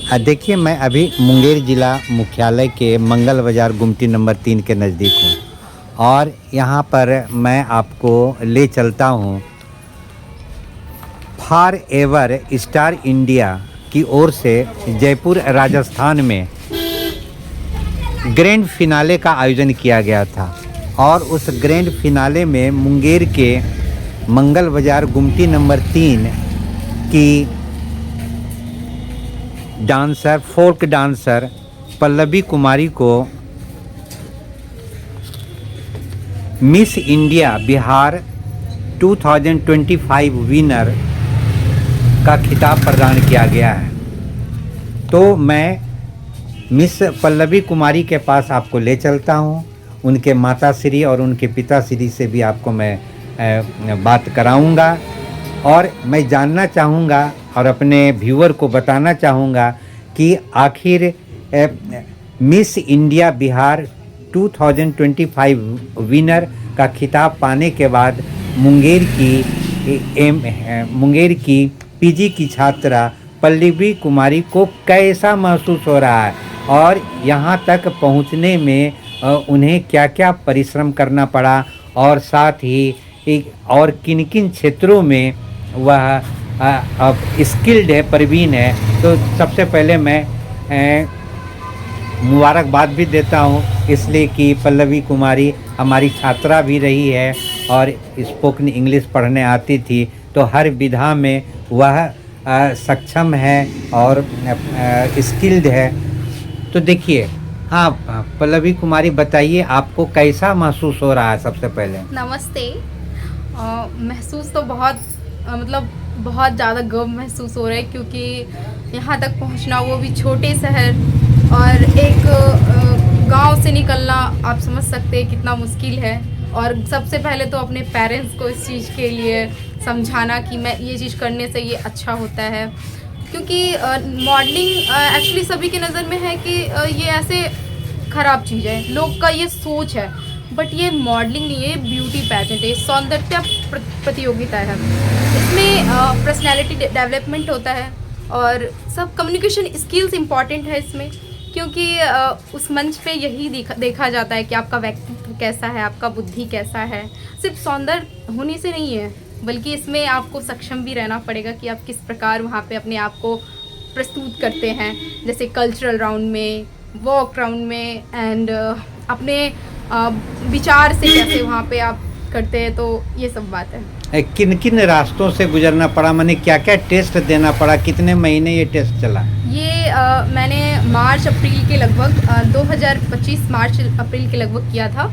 देखिए, मैं अभी मुंगेर ज़िला मुख्यालय के मंगल बाज़ार गुमटी नंबर 3 के नज़दीक हूँ और यहाँ पर मैं आपको ले चलता हूँ फॉर एवर स्टार इंडिया की ओर से जयपुर राजस्थान में ग्रैंड फिनाले का आयोजन किया गया था और उस ग्रैंड फिनाले में मुंगेर के मंगल बाज़ार गुमटी नंबर 3 की डांसर फोक डांसर पल्लवी कुमारी को मिस इंडिया बिहार 2025 विनर का खिताब प्रदान किया गया है। तो मैं मिस पल्लवी कुमारी के पास आपको ले चलता हूं। उनके माताश्री और उनके पिताश्री से भी आपको मैं बात कराऊंगा और मैं जानना चाहूँगा और अपने व्यूअर को बताना चाहूँगा कि आखिर मिस इंडिया बिहार 2025 विनर का खिताब पाने के बाद मुंगेर की पीजी की छात्रा पल्लवी कुमारी को कैसा महसूस हो रहा है और यहाँ तक पहुँचने में उन्हें क्या क्या परिश्रम करना पड़ा और साथ ही और किन किन क्षेत्रों में वह अब स्किल्ड है, प्रवीण है। तो सबसे पहले मैं मुबारकबाद भी देता हूँ इसलिए कि पल्लवी कुमारी हमारी छात्रा भी रही है और स्पोकन इंग्लिश पढ़ने आती थी, तो हर विधा में वह सक्षम है और स्किल्ड है। तो देखिए, हाँ पल्लवी कुमारी बताइए आपको कैसा महसूस हो रहा है। सबसे पहले नमस्ते। महसूस तो बहुत बहुत ज़्यादा गर्व महसूस हो रहा है क्योंकि यहाँ तक पहुँचना, वो भी छोटे शहर और एक गांव से निकलना, आप समझ सकते हैं कितना मुश्किल है। और सबसे पहले तो अपने पेरेंट्स को इस चीज़ के लिए समझाना कि मैं ये चीज़ करने से ये अच्छा होता है, क्योंकि मॉडलिंग एक्चुअली सभी की नज़र में है कि ये ऐसे ख़राब चीज़ है, लोग का ये सोच है, बट ये मॉडलिंग नहीं है, ब्यूटी पैजेंट है, सौंदर्य प्रतियोगिता है। इसमें पर्सनैलिटी डेवलपमेंट होता है और सब कम्युनिकेशन स्किल्स इम्पॉर्टेंट है इसमें, क्योंकि उस मंच पे यही देखा जाता है कि आपका व्यक्तित्व कैसा है, आपका बुद्धि कैसा है। सिर्फ सौंदर्य होने से नहीं है, बल्कि इसमें आपको सक्षम भी रहना पड़ेगा कि आप किस प्रकार वहाँ पे अपने आप को प्रस्तुत करते हैं, जैसे कल्चरल राउंड में, वॉक राउंड में, एंड अपने विचार से कैसे वहाँ पे आप करते हैं। तो ये सब बात है। किन किन रास्तों से गुजरना पड़ा, मैंने क्या क्या टेस्ट देना पड़ा, कितने महीने ये टेस्ट चला? ये मैंने मार्च अप्रैल के लगभग 2025 मार्च अप्रैल के लगभग किया था।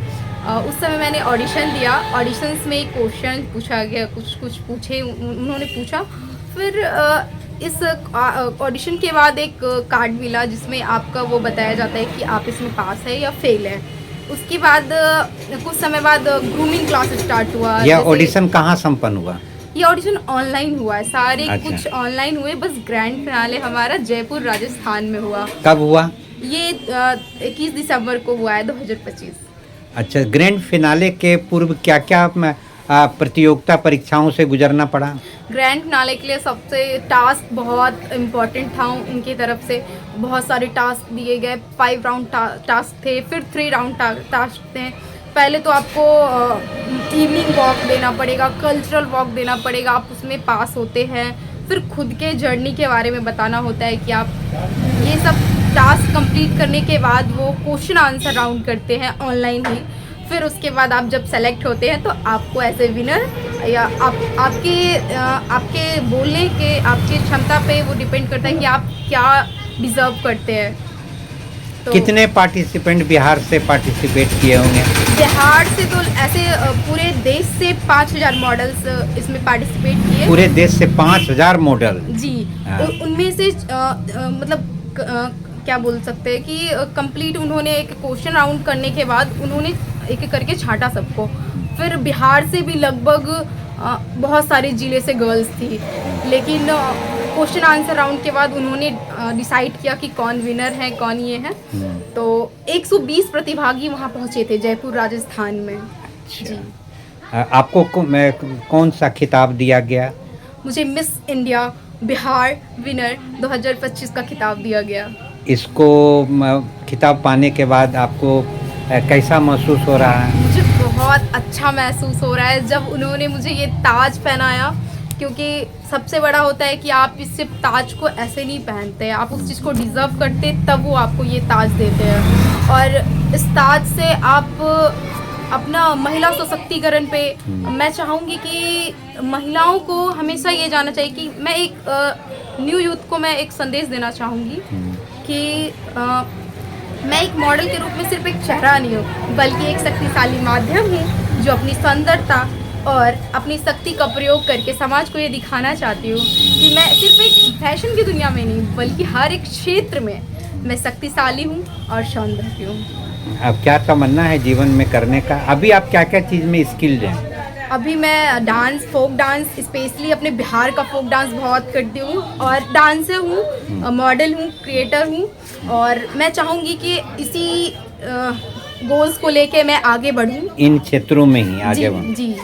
उस समय मैंने ऑडिशन दिया। ऑडिशंस में क्वेश्चन पूछा गया, कुछ पूछे उन्होंने पूछा। फिर इस ऑडिशन के बाद एक कार्ड मिला जिसमें आपका वो बताया जाता है कि आप इसमें पास है या फेल है। उसके बाद कुछ समय बाद ग्रूमिंग क्लास स्टार्ट हुआ। यह ऑडिशन कहाँ संपन्न हुआ? ये ऑडिशन ऑनलाइन हुआ है, सारे अच्छा। कुछ ऑनलाइन हुए, बस ग्रैंड फिनाले हमारा जयपुर राजस्थान में हुआ। कब हुआ? ये 21 दिसंबर को हुआ है 2025। अच्छा, ग्रैंड फिनाले के पूर्व क्या क्या प्रतियोगिता परीक्षाओं से गुजरना पड़ा? ग्रैंड फिनाले के लिए सबसे टास्क बहुत इम्पोर्टेंट था उनकी तरफ से। बहुत सारे टास्क दिए गए, 5 राउंड टास्क थे, फिर 3 राउंड टास्क थे। पहले तो आपको इवनिंग वॉक देना पड़ेगा, कल्चरल वॉक देना पड़ेगा, आप उसमें पास होते हैं। फिर खुद के जर्नी के बारे में बताना होता है कि आप ये सब टास्क कंप्लीट करने के बाद वो क्वेश्चन आंसर राउंड करते हैं ऑनलाइन ही। फिर उसके बाद आप जब सेलेक्ट होते हैं तो आपको एज ए विनर या आपके बोलने के, आपकी क्षमता पे वो डिपेंड करता है कि आप क्या डिज़र्व करते हैं। तो कितने पार्टिसिपेंट बिहार से पार्टिसिपेट किए होंगे? बिहार से तो ऐसे पूरे देश से 5000 मॉडल्स इसमें पार्टिसिपेट किए। पूरे देश से 5000 मॉडल? जी। हाँ। उनमें से क्या बोल सकते हैं कि कंप्लीट उन्होंने एक क्वेश्चन राउंड करने के बाद उन्होंने एक एक करके छांटा सबको। फिर बिहार से भी लगभग बहुत सारे ज़िले से गर्ल्स थी, लेकिन क्वेश्चन आंसर राउंड के बाद उन्होंने डिसाइड किया कि कौन विनर है, कौन ये है। तो 120 प्रतिभागी वहाँ पहुँचे थे जयपुर राजस्थान में। जी। आपको कौन सा खिताब दिया गया? मुझे मिस इंडिया बिहार विनर 2025 का खिताब दिया गया। इसको खिताब पाने के बाद आपको कैसा महसूस हो रहा है? मुझे बहुत अच्छा महसूस हो रहा है जब उन्होंने मुझे ये ताज पहनाया, क्योंकि सबसे बड़ा होता है कि आप इस सिर्फ ताज को ऐसे नहीं पहनते, आप उस चीज़ को डिज़र्व करते तब वो आपको ये ताज देते हैं। और इस ताज से आप अपना महिला सशक्तिकरण पे, मैं चाहूँगी कि महिलाओं को हमेशा ये जानना चाहिए कि मैं एक न्यू यूथ को मैं एक संदेश देना चाहूँगी कि मैं एक मॉडल के रूप में सिर्फ एक चेहरा नहीं हूँ, बल्कि एक शक्तिशाली माध्यम हूँ जो अपनी सुंदरता और अपनी शक्ति का प्रयोग करके समाज को ये दिखाना चाहती हूँ कि मैं सिर्फ एक फैशन की दुनिया में नहीं, बल्कि हर एक क्षेत्र में मैं शक्तिशाली हूँ और सौंदर्य हूँ। अब क्या तमन्ना है जीवन में करने का? अभी आप क्या क्या चीज़ में स्किल्ड हैं? अभी मैं डांस, फोक डांस, स्पेशली अपने बिहार का फोक डांस बहुत करती हूँ और डांसर हूँ, मॉडल हूँ, क्रिएटर हूँ। और मैं चाहूँगी कि इसी गोल्स को लेके मैं आगे बढ़ूँ, इन क्षेत्रों में ही आगे बढ़ूं। जी,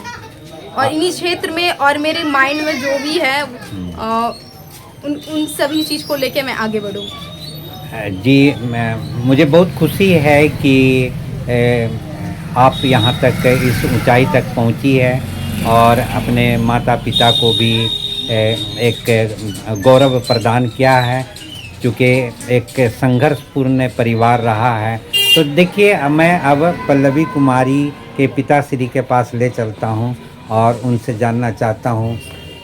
और इन्हीं क्षेत्र में और मेरे माइंड में जो भी है उन सभी चीज़ को लेके मैं आगे बढ़ूँ। जी, मुझे बहुत खुशी है कि आप यहाँ तक इस ऊंचाई तक पहुँची है और अपने माता पिता को भी एक गौरव प्रदान किया है, चूँकि एक संघर्षपूर्ण परिवार रहा है। तो देखिए, मैं अब पल्लवी कुमारी के पिताश्री के पास ले चलता हूँ और उनसे जानना चाहता हूँ।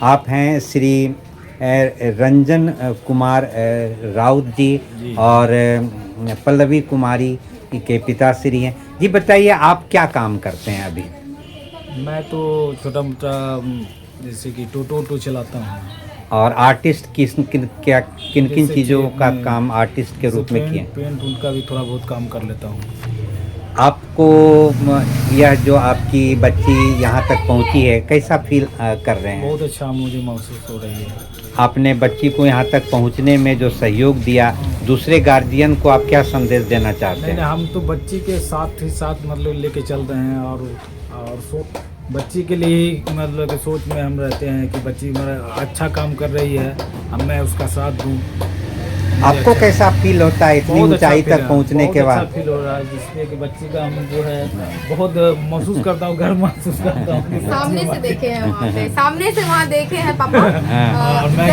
आप हैं श्री रंजन कुमार राउत जी और पल्लवी कुमारी के पिताश्री हैं। जी बताइए, आप क्या काम करते हैं अभी? मैं तो छोटा मोटा जैसे कि टोटो चलाता हूँ। और आर्टिस्ट किन किन चीज़ों का काम आर्टिस्ट के रूप में किए? पेंट उनका भी थोड़ा बहुत काम कर लेता हूँ। आपको यह जो आपकी बच्ची यहाँ तक पहुँची है, कैसा फील कर रहे हैं? बहुत अच्छा मुझे महसूस हो रही है। आपने बच्ची को यहाँ तक पहुँचने में जो सहयोग दिया, दूसरे गार्जियन को आप क्या संदेश देना चाहते हैं? हम तो बच्ची के साथ ही साथ मतलब लेके चल रहे हैं और बच्ची के लिए मतलब कि सोच में हम रहते हैं कि बच्ची मेरा अच्छा काम कर रही है, अब मैं उसका साथ दूँ। आपको कैसा फील होता है इतनी ऊंचाई तक पहुंचने के बाद? अच्छा फील हो रहा है, जिसमें कि बच्ची का हम जो है बहुत महसूस करता हूँ, गर्व महसूस करता हूँ। सामने से देखे हैं वहाँ पे, सामने से वहाँ देखे हैं पापा। और मैं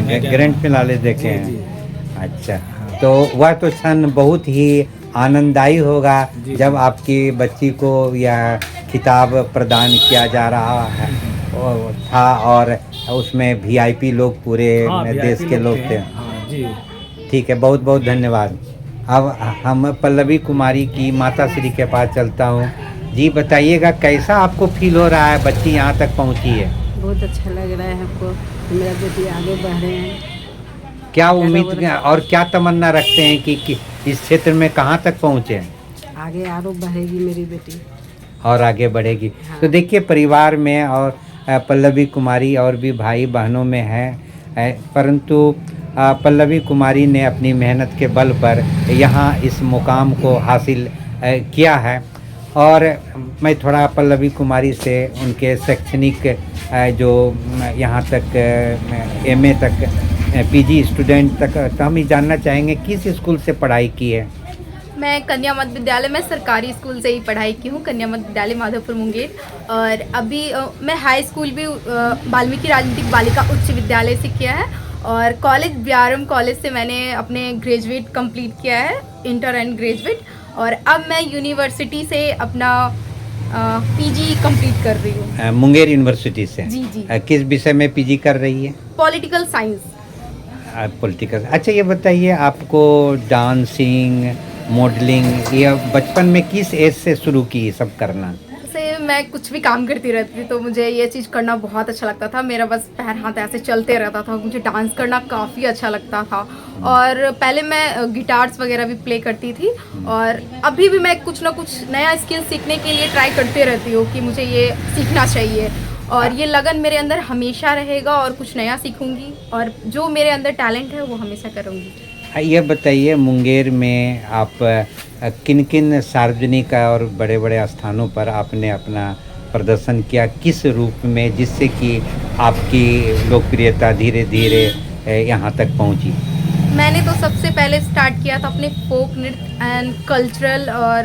गया ग्रैंड फिनाले देखे हैं। अच्छा, तो वह तो क्षण बहुत ही आनंददायी होगा जब आपकी बच्ची को यह खिताब प्रदान किया जा रहा है था और उसमें वीआईपी लोग पूरे देश के लोग थे। जी ठीक है, बहुत बहुत धन्यवाद। अब हम पल्लवी कुमारी की माताश्री के पास चलता हूँ। जी बताइएगा, कैसा आपको फील हो रहा है बच्ची यहाँ तक पहुँची है? बहुत अच्छा लग रहा है हमको, मेरा बेटी आगे बढ़ रहे हैं। क्या उम्मीद और क्या तमन्ना रखते हैं कि इस क्षेत्र में कहाँ तक पहुँचे? आगे आरो बढ़ेगी मेरी बेटी और आगे बढ़ेगी। हाँ। तो देखिए, परिवार में और पल्लवी कुमारी और भी भाई बहनों में है, परंतु पल्लवी कुमारी ने अपनी मेहनत के बल पर यहाँ इस मुकाम को हासिल किया है। और मैं थोड़ा पल्लवी कुमारी से उनके शैक्षणिक जो यहाँ तक एमए तक पीजी स्टूडेंट तक तो हम ही जानना चाहेंगे किस स्कूल से पढ़ाई की है? मैं कन्या मध्य विद्यालय में सरकारी स्कूल से ही पढ़ाई की हूँ, कन्या मध्य विद्यालय माधोपुर मुंगेर। और अभी मैं हाई स्कूल भी वाल्मीकि राजनीतिक बालिका उच्च विद्यालय से किया है और कॉलेज BRM कॉलेज से मैंने अपने ग्रेजुएट कंप्लीट किया है, इंटर एंड ग्रेजुएट। और अब मैं यूनिवर्सिटी से अपना पीजी कंप्लीट कर रही हूँ। मुंगेर यूनिवर्सिटी से? जी जी। किस विषय में पीजी कर रही है? Political science. पॉलिटिकल। अच्छा, ये बताइए, आपको डांसिंग, मॉडलिंग ये बचपन में किस एज से शुरू की सब करना? से मैं कुछ भी काम करती रहती थी, तो मुझे ये चीज़ करना बहुत अच्छा लगता था। मेरा बस पैर हाथ ऐसे चलते रहता था, मुझे डांस करना काफ़ी अच्छा लगता था। और पहले मैं गिटार्स वगैरह भी प्ले करती थी और अभी भी मैं कुछ ना कुछ नया स्किल सीखने के लिए ट्राई करते रहती हूँ कि मुझे ये सीखना चाहिए। और ये लगन मेरे अंदर हमेशा रहेगा और कुछ नया सीखूंगी और जो मेरे अंदर टैलेंट है वो हमेशा करूँगी। ये बताइए, मुंगेर में आप किन किन सार्वजनिक और बड़े बड़े स्थानों पर आपने अपना प्रदर्शन किया, किस रूप में, जिससे कि आपकी लोकप्रियता धीरे धीरे यहाँ तक पहुँची? मैंने तो सबसे पहले स्टार्ट किया था अपने फोक नृत्य एंड कल्चरल, और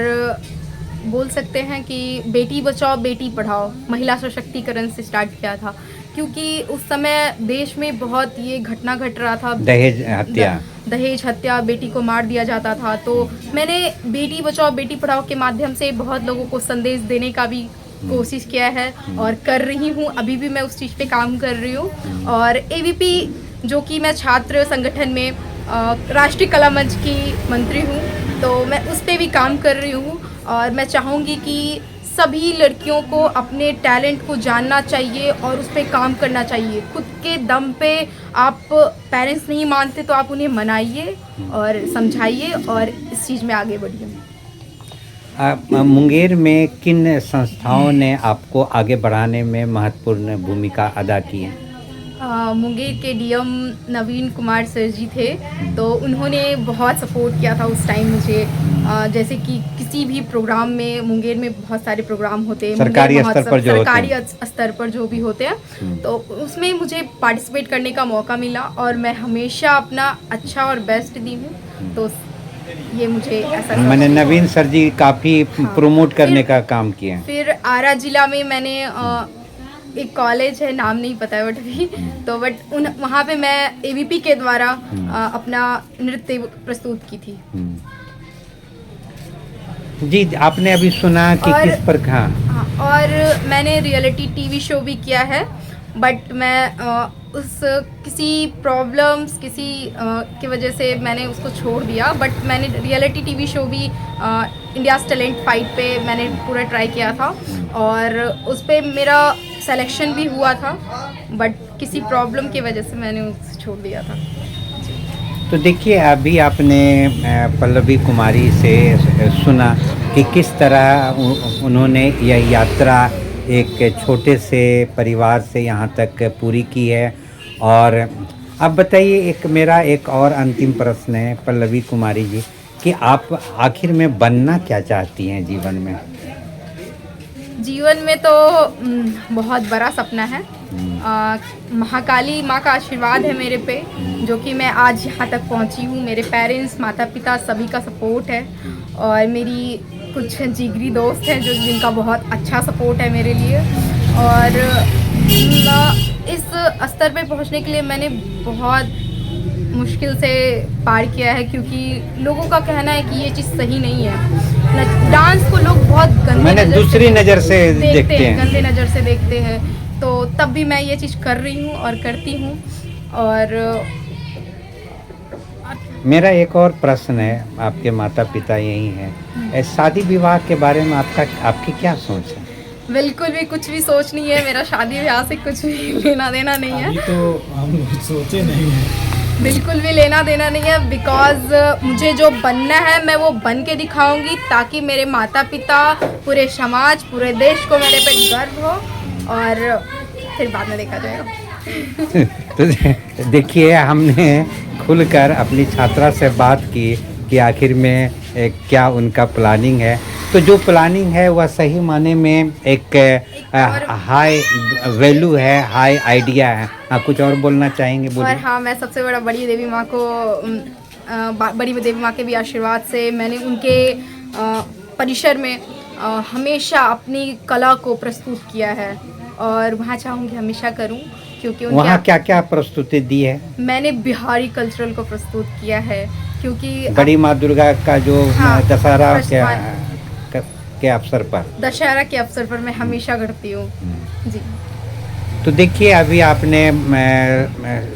बोल सकते हैं कि बेटी बचाओ बेटी पढ़ाओ महिला सशक्तिकरण से स्टार्ट किया था, क्योंकि उस समय देश में बहुत ये घटना घट रहा था, दहेज हत्या, बेटी को मार दिया जाता था। तो मैंने बेटी बचाओ बेटी पढ़ाओ के माध्यम से बहुत लोगों को संदेश देने का भी कोशिश किया है और कर रही हूँ। अभी भी मैं उस चीज़ पे काम कर रही हूँ। और एवीपी जो कि मैं छात्र संगठन में राष्ट्रीय कला मंच की मंत्री हूँ, तो मैं उस पर भी काम कर रही हूँ। और मैं चाहूँगी कि सभी लड़कियों को अपने टैलेंट को जानना चाहिए और उस पर काम करना चाहिए। खुद के दम पे आप पेरेंट्स नहीं मानते तो आप उन्हें मनाइए और समझाइए और इस चीज़ में आगे बढ़िए। मुंगेर में किन संस्थाओं ने आपको आगे बढ़ाने में महत्वपूर्ण भूमिका अदा की है? मुंगेर के डीएम नवीन कुमार सर जी थे, तो उन्होंने बहुत सपोर्ट किया था उस टाइम मुझे। जैसे कि किसी भी प्रोग्राम में, मुंगेर में बहुत सारे प्रोग्राम होते हैं सरकारी स्तर पर जो भी होते हैं, तो उसमें मुझे पार्टिसिपेट करने का मौका मिला और मैं हमेशा अपना अच्छा और बेस्ट दी हूँ। तो ये मुझे ऐसा मैंने नवीन सर जी काफ़ी प्रमोट करने का काम किया। फिर आरा जिला में मैंने एक कॉलेज है, नाम नहीं पता है बट अभी तो, वहाँ पे मैं एवीपी के द्वारा अपना नृत्य प्रस्तुत की थी। जी, आपने अभी सुना कि किस पर और मैंने रियलिटी टीवी शो भी किया है, बट मैं उस किसी प्रॉब्लम्स की वजह से मैंने उसको छोड़ दिया। बट मैंने रियलिटी टीवी शो भी इंडियाज़ टैलेंट फाइट पे मैंने पूरा ट्राई किया था और उस पर मेरा सिलेक्शन भी हुआ था, बट किसी प्रॉब्लम की वजह से मैंने उसे छोड़ दिया था। तो देखिए, अभी आपने पल्लवी कुमारी से सुना कि किस तरह उन्होंने यह यात्रा एक छोटे से परिवार से यहाँ तक पूरी की है। और अब बताइए, मेरा एक और अंतिम प्रश्न है पल्लवी कुमारी जी, कि आप आखिर में बनना क्या चाहती हैं जीवन में? जीवन में तो बहुत बड़ा सपना है। महाकाली माँ का आशीर्वाद है मेरे पे, जो कि मैं आज यहाँ तक पहुँची हूँ। मेरे पेरेंट्स, माता पिता सभी का सपोर्ट है और मेरी कुछ जिगरी दोस्त हैं जिनका बहुत अच्छा सपोर्ट है मेरे लिए। और इस स्तर पे पहुँचने के लिए मैंने बहुत मुश्किल से पार किया है, क्योंकि लोगों का कहना है कि ये चीज़ सही नहीं है। डांस को लोग बहुत दूसरी नज़र से देखते हैं, गंदे नज़र से देखते हैं। तो तब भी मैं ये चीज़ कर रही हूँ और करती हूँ। और मेरा एक और प्रश्न है, आपके माता पिता यही हैं, शादी विवाह के बारे में आपकी क्या सोच है? बिल्कुल भी कुछ भी सोच नहीं है। मेरा शादी ब्याह से कुछ भी लेना देना नहीं है। अभी तो हम सोचे नहीं है, बिल्कुल भी लेना देना नहीं है। बिकॉज मुझे जो बनना है मैं वो बन के दिखाऊंगी, ताकि मेरे माता पिता, पूरे समाज, पूरे देश को मेरे पे गर्व हो, और फिर बाद में देखा जाएगा। तो देखिए, हमने खुलकर अपनी छात्रा से बात की कि आखिर में क्या उनका प्लानिंग है। तो जो प्लानिंग है वह सही माने में एक हाई वैल्यू है, हाई आइडिया है। कुछ और बोलना चाहेंगे? बोलिए। और हाँ, मैं सबसे बड़ा बड़ी देवी माँ के भी आशीर्वाद से मैंने उनके परिसर में हमेशा अपनी कला को प्रस्तुत किया है और वहाँ चाहूँगी हमेशा करूँ, क्योंकि वहाँ क्या क्या प्रस्तुति दी है? मैंने बिहारी कल्चरल को प्रस्तुत किया है, क्योंकि बड़ी माँ दुर्गा का जो दशहरा के अवसर पर, दशहरा के अवसर पर मैं हमेशा करती हूँ जी। तो देखिए, अभी आपने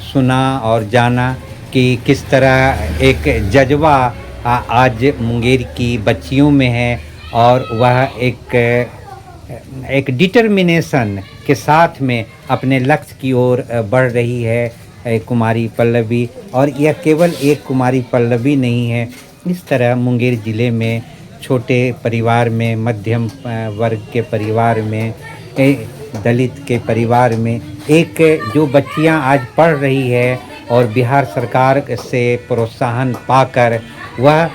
सुना और जाना कि किस तरह एक जज्बा आज मुंगेर की बच्चियों में है और वह एक डिटर्मिनेशन के साथ में अपने लक्ष्य की ओर बढ़ रही है कुमारी पल्लवी। और यह केवल एक कुमारी पल्लवी नहीं है, इस तरह मुंगेर ज़िले में छोटे परिवार में, मध्यम वर्ग के परिवार में, दलित के परिवार में एक जो बच्चियां आज पढ़ रही है और बिहार सरकार से प्रोत्साहन पाकर वह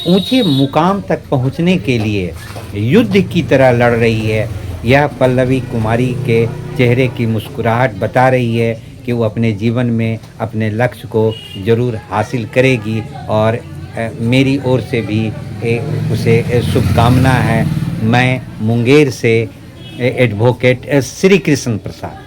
ऊंचे मुकाम तक पहुंचने के लिए युद्ध की तरह लड़ रही है। यह पल्लवी कुमारी के चेहरे की मुस्कुराहट बता रही है कि वो अपने जीवन में अपने लक्ष्य को ज़रूर हासिल करेगी और मेरी ओर से भी उसे शुभकामना है। मैं मुंगेर से एडवोकेट श्री कृष्ण प्रसाद।